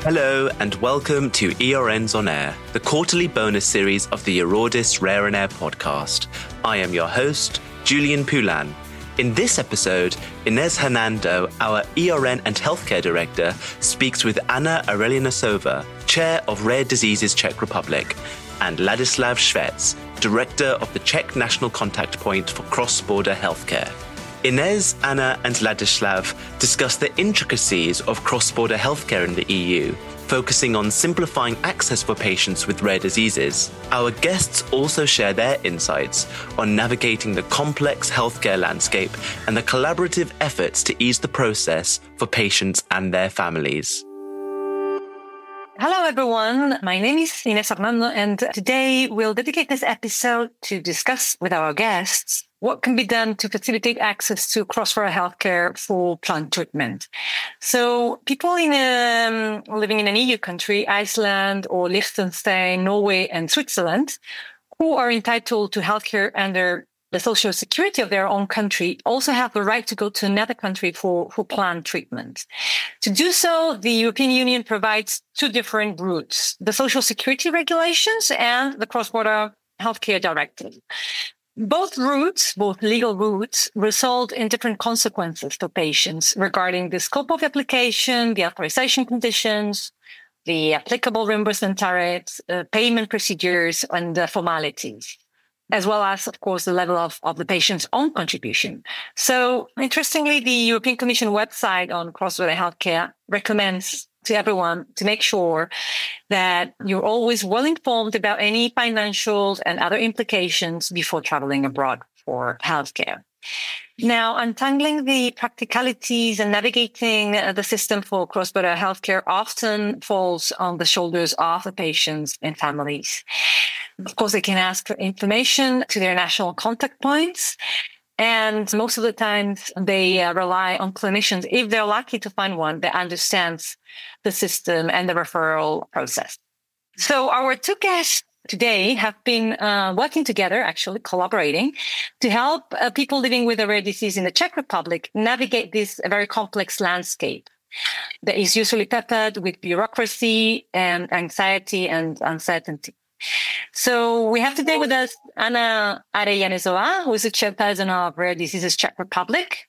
Hello and welcome to ERNs on Air, the quarterly bonus series of the Eurodis Rare and Air podcast. I am your host, Julian Poulan. In this episode, Inés Hernando, our ERN and Healthcare Director, speaks with Anna Arelianasova, Chair of Rare Diseases Czech Republic, and Ladislav Švec, Director of the Czech National Contact Point for Cross-Border Healthcare. Inés, Anna and Ladislav discuss the intricacies of cross-border healthcare in the EU, focusing on simplifying access for patients with rare diseases. Our guests also share their insights on navigating the complex healthcare landscape and the collaborative efforts to ease the process for patients and their families. Hello, everyone. My name is Inés Hernando, and today we'll dedicate this episode to discuss with our guests what can be done to facilitate access to cross-border healthcare for plant treatment. So people living in an EU country, Iceland or Liechtenstein, Norway and Switzerland, who are entitled to healthcare under the social security of their own country, also have the right to go to another country for plant treatment. To do so, the European Union provides two different routes: the social security regulations and the cross-border healthcare directive. Both routes, both legal routes, result in different consequences for patients regarding the scope of application, the authorization conditions, the applicable reimbursement tariffs, payment procedures, and formalities, as well as, of course, the level of the patient's own contribution. So, interestingly, the European Commission website on cross-border healthcare recommends to everyone to make sure that you're always well informed about any financial and other implications before traveling abroad for healthcare. Now, untangling the practicalities and navigating the system for cross-border healthcare often falls on the shoulders of the patients and families. Of course, they can ask for information to their national contact points. And most of the times they rely on clinicians, if they're lucky to find one that understands the system and the referral process. So our two guests today have been working together, actually collaborating, to help people living with a rare disease in the Czech Republic navigate this very complex landscape that is usually peppered with bureaucracy and anxiety and uncertainty. So we have today with us Anna Arelianasova, who is the chairperson of Rare Diseases Czech Republic.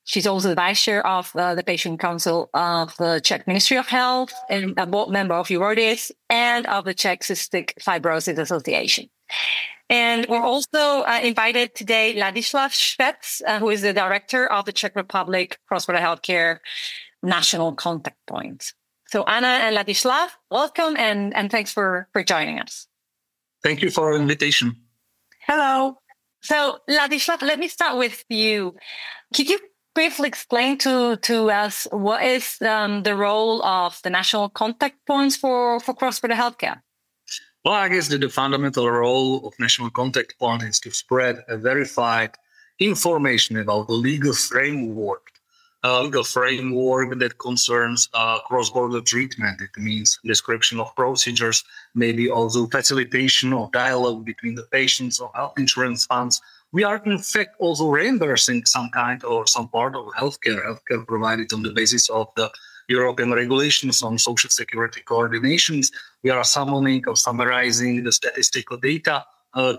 She's also the vice chair of the Patient Council of the Czech Ministry of Health and a board member of Eurodis and of the Czech Cystic Fibrosis Association. And we're also invited today Ladislav Švec, who is the director of the Czech Republic Cross-Border Healthcare National Contact Point. So Anna and Ladislav, welcome and thanks for joining us. Thank you for the invitation. Hello. So Ladislav, let me start with you. Could you briefly explain to us what is the role of the national contact points for cross-border healthcare? Well, I guess the fundamental role of national contact point is to spread a verified information about the legal framework that concerns cross-border treatment. It means description of procedures, maybe also facilitation of dialogue between the patients or health insurance funds. We are, in fact, also reimbursing some kind or some part of healthcare provided on the basis of the European regulations on social security coordinations. We are summoning or summarizing the statistical data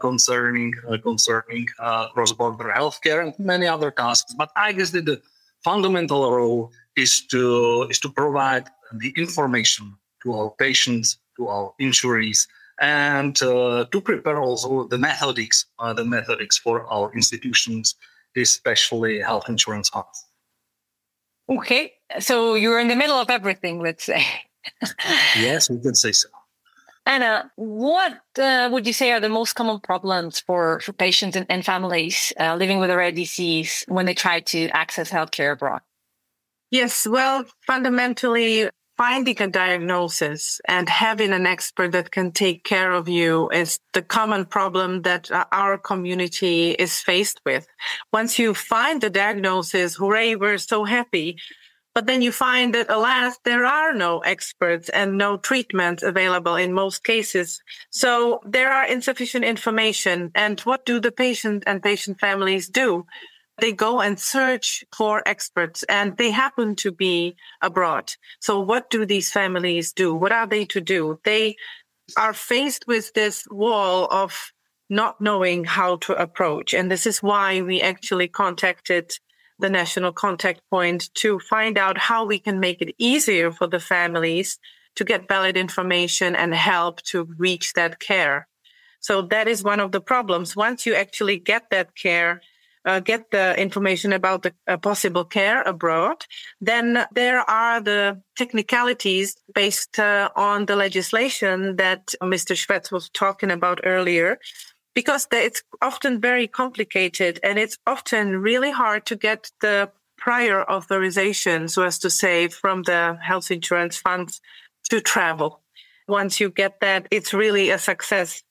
concerning cross-border healthcare and many other tasks. But I guess that the fundamental role is to provide the information to our patients, to our insurees, and to prepare also the methodics for our institutions, especially health insurance funds. Okay, so you're in the middle of everything, let's say. Yes, we can say so. Anna, what would you say are the most common problems for patients and families living with a rare disease when they try to access healthcare abroad? Yes, well, fundamentally, finding a diagnosis and having an expert that can take care of you is the common problem that our community is faced with. Once you find the diagnosis, hooray, we're so happy. But then you find that, alas, there are no experts and no treatment available in most cases. So there are insufficient information. And what do the patient and patient families do? they go and search for experts, and they happen to be abroad. So what do these families do? What are they to do? They are faced with this wall of not knowing how to approach. And this is why we actually contacted the National Contact Point to find out how we can make it easier for the families to get valid information and help to reach that care. So that is one of the problems. Once you actually get that care, get the information about the possible care abroad, then there are the technicalities based on the legislation that Mr. Schwetz was talking about earlier, because it's often very complicated and it's often really hard to get the prior authorization, so as to say, from the health insurance funds to travel. Once you get that, it's really a success.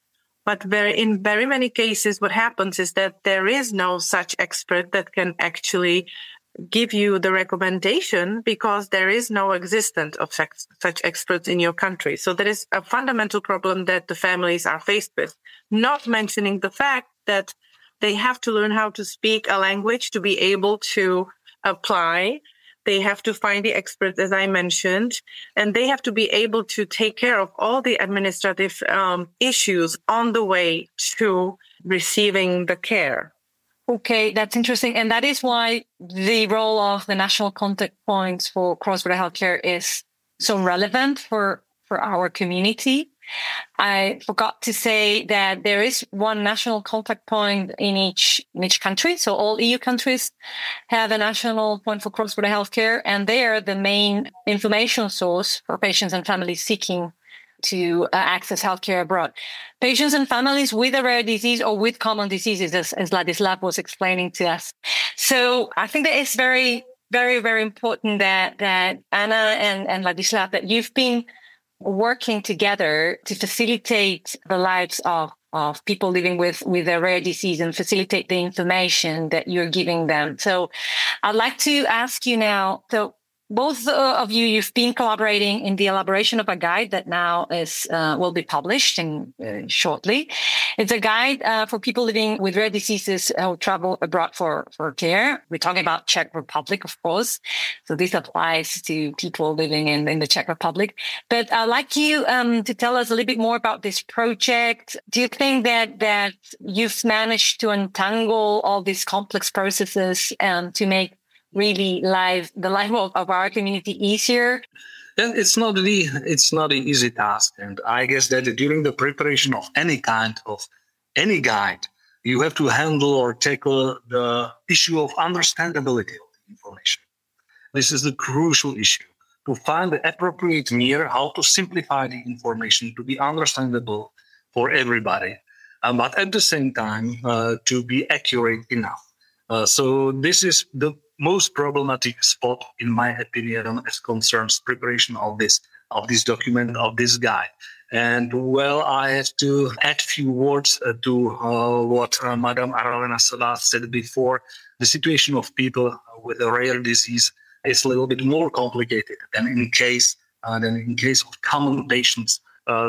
But in very many cases, what happens is that there is no such expert that can actually give you the recommendation, because there is no existence of such experts in your country. So that is a fundamental problem that the families are faced with, not mentioning the fact that they have to learn how to speak a language to be able to apply. They have to find the experts, as I mentioned, and they have to be able to take care of all the administrative issues on the way to receiving the care. Okay, that's interesting. And that is why the role of the national contact points for cross-border healthcare is so relevant for our community. I forgot to say that there is one national contact point in each country. So all EU countries have a national point for cross-border healthcare, and they are the main information source for patients and families seeking to access healthcare abroad. Patients and families with a rare disease or with common diseases, as Ladislav was explaining to us. So I think that it's very, very, very important that Anna and Ladislav, that you've been working together to facilitate the lives of people living with a rare disease and facilitate the information that you're giving them. So I'd like to ask you now, so both of you, you've been collaborating in the elaboration of a guide that now will be published shortly. It's a guide for people living with rare diseases who travel abroad for care. We're talking about Czech Republic, of course. So this applies to people living in the Czech Republic. But I'd like you to tell us a little bit more about this project. Do you think that you've managed to untangle all these complex processes and to make really the life of our community easier? And it's not an easy task. And I guess that during the preparation of any kind of any guide, you have to handle or tackle the issue of understandability of the information. This is the crucial issue, to find the appropriate measure how to simplify the information to be understandable for everybody, but at the same time to be accurate enough. So this is the most problematic spot, in my opinion, as concerns preparation of this document, of this guide. And well, I have to add a few words to what Madam Aralena Salah said before. The situation of people with a rare disease is a little bit more complicated than in case of common patients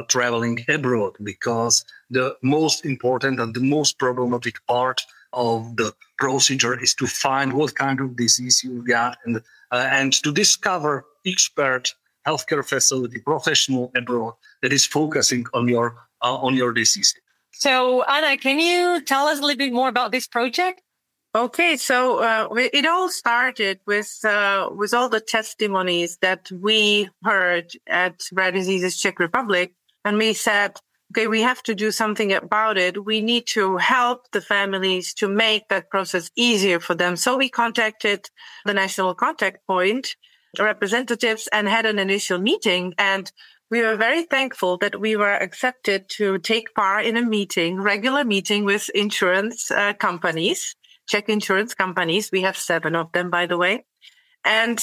traveling abroad, because the most important and the most problematic part of the procedure is to find what kind of disease you got and to discover expert healthcare facility professional abroad that is focusing on your disease. So Anna, can you tell us a little bit more about this project? Okay, so it all started with all the testimonies that we heard at Rare Diseases Czech Republic, and we said, okay, we have to do something about it. We need to help the families to make that process easier for them. So we contacted the National Contact Point representatives and had an initial meeting. And we were very thankful that we were accepted to take part in a regular meeting with insurance companies, Czech insurance companies. We have 7 of them, by the way. And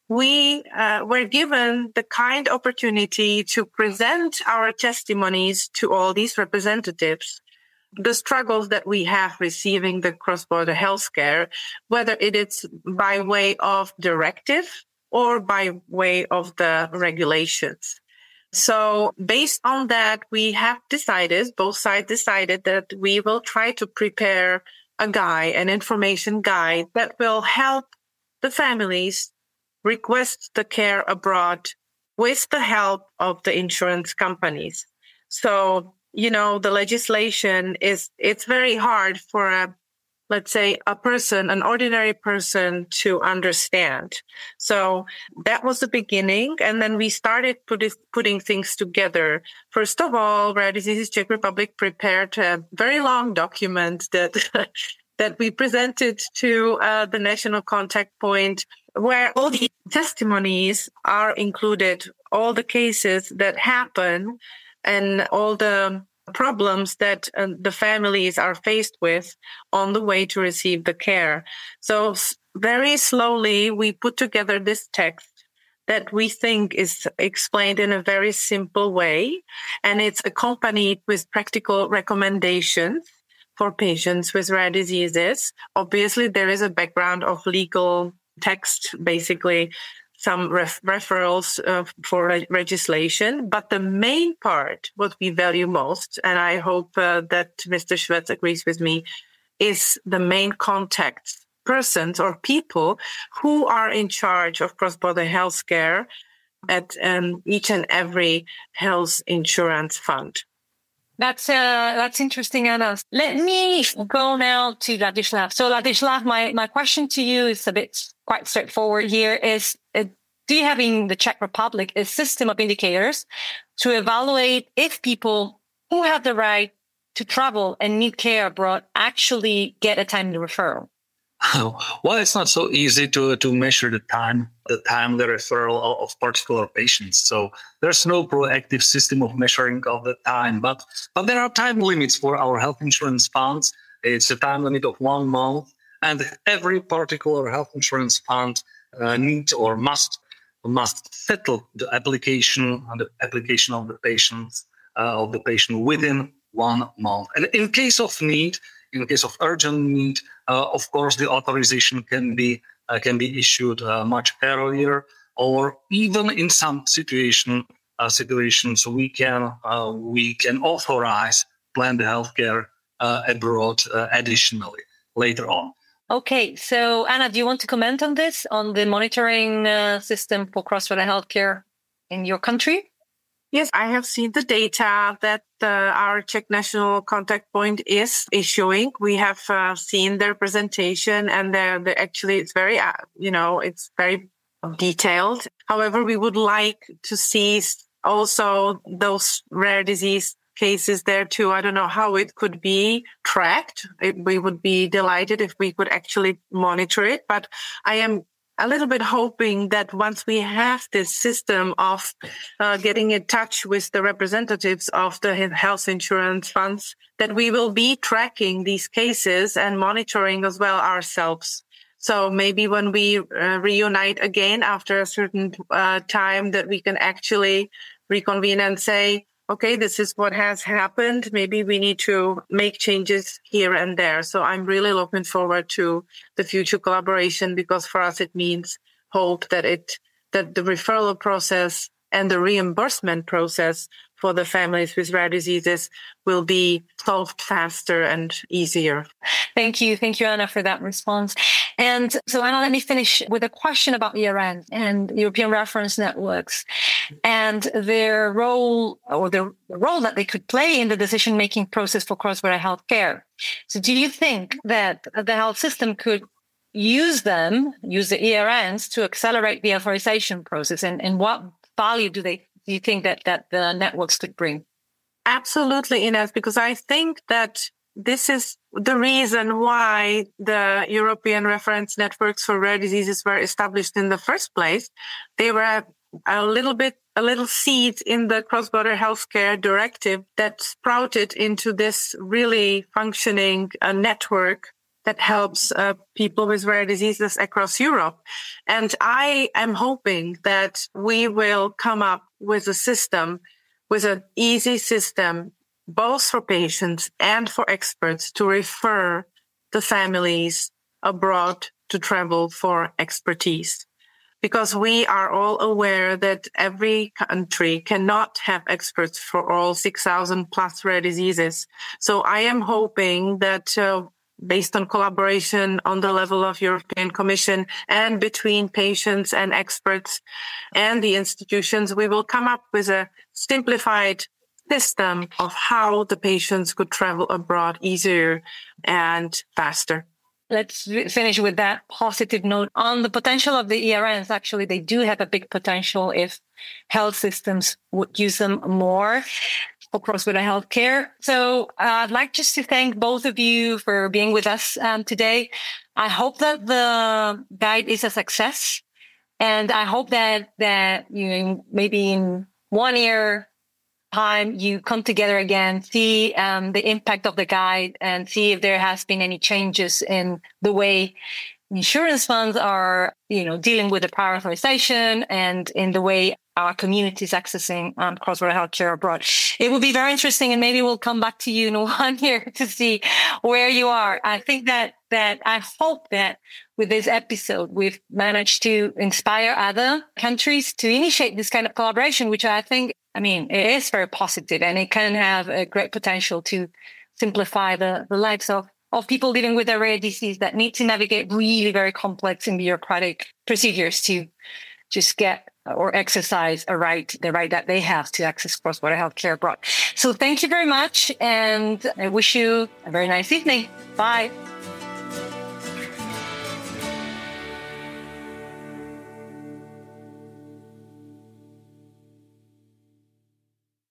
we were given the kind opportunity to present our testimonies to all these representatives, the struggles that we have receiving the cross-border healthcare, whether it is by way of directive or by way of the regulations. So based on that, we have decided, both sides decided, that we will try to prepare a guide, an information guide that will help the families request the care abroad with the help of the insurance companies. So, the legislation it's very hard for let's say an ordinary person to understand. So that was the beginning. And then we started putting things together. First of all, Rare Diseases Czech Republic prepared a very long document that that we presented to the national contact point, where all the testimonies are included, all the cases that happen and all the problems that the families are faced with on the way to receive the care. So very slowly, we put together this text that we think is explained in a very simple way, and it's accompanied with practical recommendations for patients with rare diseases. Obviously, there is a background of legal text, basically some referrals for legislation. But the main part, what we value most, and I hope that Mr. Švec agrees with me, is the main contact persons or people who are in charge of cross-border healthcare at each and every health insurance fund. That's interesting, Anna. Let me go now to Ladislav. So Ladislav, my question to you is quite straightforward here is, do you have in the Czech Republic a system of indicators to evaluate if people who have the right to travel and need care abroad actually get a timely referral? Well, it's not so easy to measure the timely referral of particular patients. So there's no proactive system of measuring of the time, but there are time limits for our health insurance funds. It's a time limit of 1 month, and every particular health insurance fund needs or must settle the application of the patient within 1 month. And in case of urgent need, of course, the authorization can be issued much earlier, or even in some situations we can authorize planned healthcare abroad additionally later on. Okay, so Anna, do you want to comment on this, on the monitoring system for cross-border healthcare in your country? Yes, I have seen the data that our Czech National Contact Point is issuing. We have seen their presentation, and they're actually, it's very, it's very detailed. However, we would like to see also those rare disease cases there too. I don't know how it could be tracked. We would be delighted if we could actually monitor it, but I am a little bit hoping that once we have this system of getting in touch with the representatives of the health insurance funds, that we will be tracking these cases and monitoring as well ourselves. So maybe when we reunite again after a certain time, that we can actually reconvene and say, okay, this is what has happened. Maybe we need to make changes here and there. So I'm really looking forward to the future collaboration, because for us it means hope that the referral process and the reimbursement process for the families with rare diseases will be solved faster and easier. Thank you, Anna, for that response. And so, Anna, let me finish with a question about ERNs and European reference networks and their role, or the role that they could play in the decision-making process for cross-border healthcare. So do you think that the health system could use the ERNs to accelerate the authorization process? And what value do you think that the networks could bring? Absolutely, Ines, because I think that this is the reason why the European reference networks for rare diseases were established in the first place. They were a little seed in the cross-border healthcare directive that sprouted into this really functioning network that helps people with rare diseases across Europe. And I am hoping that we will come up with a system, with an easy system, both for patients and for experts, to refer the families abroad to travel for expertise. Because we are all aware that every country cannot have experts for all 6,000 plus rare diseases. So I am hoping that based on collaboration on the level of European Commission and between patients and experts and the institutions, we will come up with a simplified system of how the patients could travel abroad easier and faster. Let's finish with that positive note on the potential of the ERNs. Actually, they do have a big potential if health systems would use them more for cross-border healthcare. So I'd like just to thank both of you for being with us today. I hope that the guide is a success, and I hope that maybe in 1 year time you come together again, see the impact of the guide, and see if there has been any changes in the way insurance funds are, dealing with the prior authorization and in the way our community is accessing cross-border healthcare abroad. It will be very interesting, and maybe we'll come back to you in 1 year to see where you are. I think that I hope that with this episode, we've managed to inspire other countries to initiate this kind of collaboration, which I think, it is very positive, and it can have a great potential to simplify the lives of people living with a rare disease that need to navigate really very complex and bureaucratic procedures to just get or exercise the right that they have to access cross-border healthcare abroad. So thank you very much, and I wish you a very nice evening. Bye.